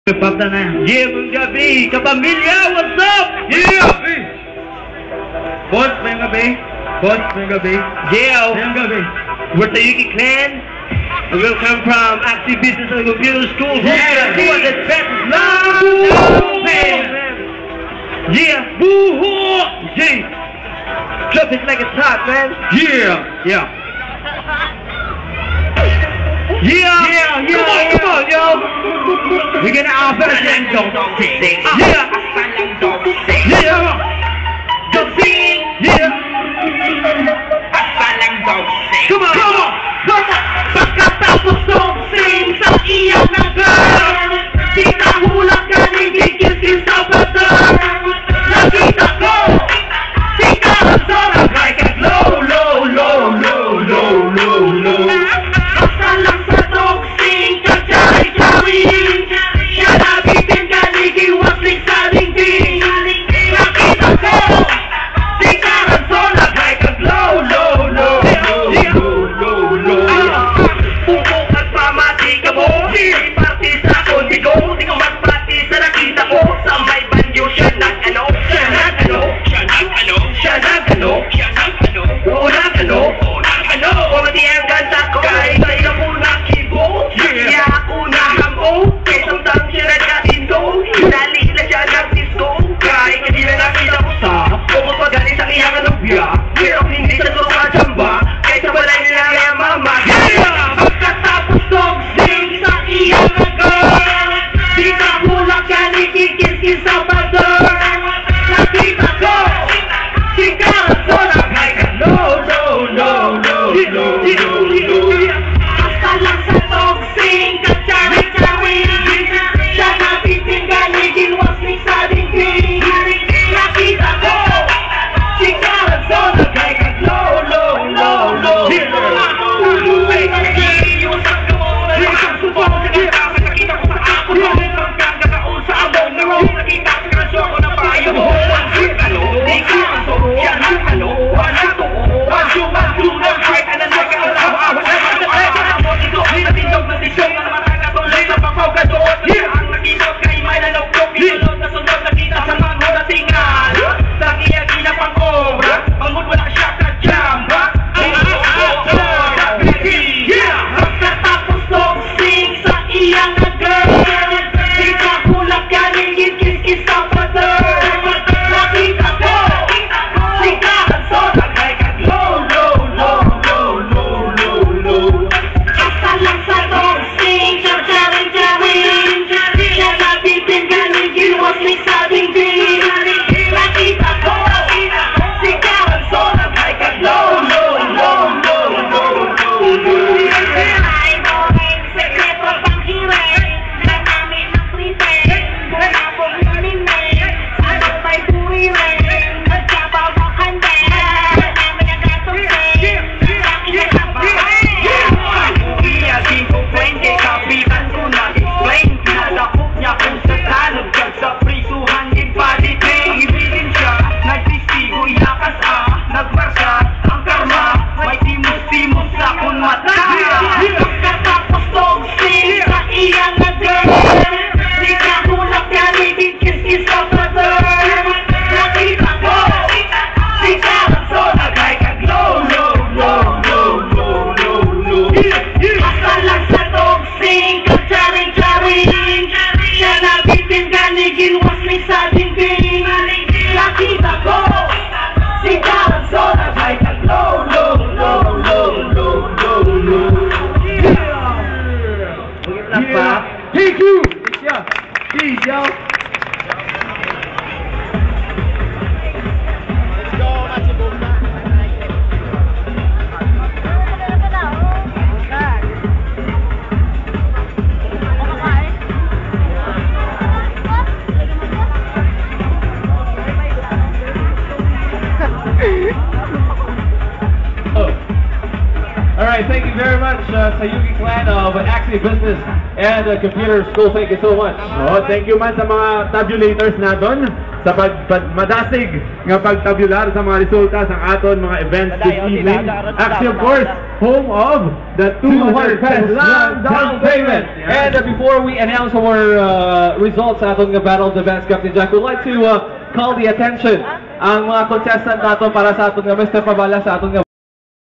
Papa na. Yeah, mga gabi. Kapamilya, what's up? Yeah! Boss, mga gabi. Boss, mga gabi. Yeah. Mga gabi. We're the Yuki Clan. We will come from Active Business and Computer School. Yeah. Who was the best love? Yeah. Boo-hoo! Yeah. Drop it like a top, man. Yeah. Yeah. Yeah. Come on, yo. We're gonna offer a dance song. Yeah. Don't sing. Yeah. Come on. Pagkatapos don't sing sa iyang nagal, di ka hulang kanigigil sa batar. Nakita ko, di ka hasarang like a low. Basta lang sa don't sing, kachari-chari. Siya nabitin kanigil-wasling sa dingding. Nakita ko, di ka hasarang like a low. Pupukat pa matika mo, di party sa kondigo. Di ko magpati sa nakita ko, sa may banyo siya nag-ano. Kumati ang ganda ko, kahit sa'yo na muna keyboard. Kaya ako nahambo, kesang tang siya nagkatindo. Nalila siya ng disco, kahit hindi na nakita ko sa pumot magaling sa kiyang anubya. Pero hindi sa sumachamba, kahit sa balay nila kaya mama. Pagkatapos dog sing sa iyang nagal, di ka hulang kanikikis sa batar. Nakita ko, si Karazon ang like a no. Basta lang sa dog sing, kachari-chari. Siya nabitin ganigil-wasling sa dingding. Nakita ko, si Karazon ang like a no. Iusap ko muna lang ang subong. Sinasama nakita ko sa ako mo. Hanggang gagaon sa abong na roon. Nakita sa kasyon ko na payo mo. Di ka ang soro, siya ang ano. Wala to, one, two, break. Ano na ka alaw, awas na matapos ito. Natindog na sisyon ng maranga tuloy sa pagpapagadoon. Ang nakisot kay may nalawkok. Isulod na sunod nakita sa mga natingal. Sa kiyagi na pang-obra, pangod wala siya ka-jamba. Pagkatapos dog sing sa iyang nagal, di ka hulang kanigil-kis sa batar. Nakita ko, si Karazon ang like a low. Basta lang sa dog sing, kachari-chari. Siya nabitin ganigil-wasling sa dingding. Nakita ko, si Karazon ang like a low. Ay, boy, sekreto pang hirin na namin ang pretend. Wala pong hinimin, ano may buririn. Nagkabawakan din, namin ang gatusin. Nakita ka ba? Iyagin ko 20, kapitan ko nag-explain. Pinalakop niya kung sa tanog, kag sa prisuhan din paliting. Ibigin siya, nagsistigo, yakas nagmarsa. Ang karma, may timos-timos sa kun mata. Pagkatapos dog sing sa iyang nagal, di ka hulang kanigil-kis sa batar. Nakita ko, si Karazon ang like a low. Basta lang sa dog sing, kachari-chari. Siya nabitin ganigil-wasling sa dingding. Nakita ko, si Karazon ang like a low. Thank you. Peace, yo. Alright, thank you very much sa Yuki Clan of Active Business and Computer School. Thank you so much. Thank you man sa mga tabulators natin. sa madasig nga pagtabular sa mga resulta sa aton mga events this evening. Actually, of course, home of the 200 pesos down payment. And before we announce our results sa atong Battle of the Bands, Captain Jack, we'd like to call the attention ang mga contestant nato para sa atong Mr. Pabala sa atong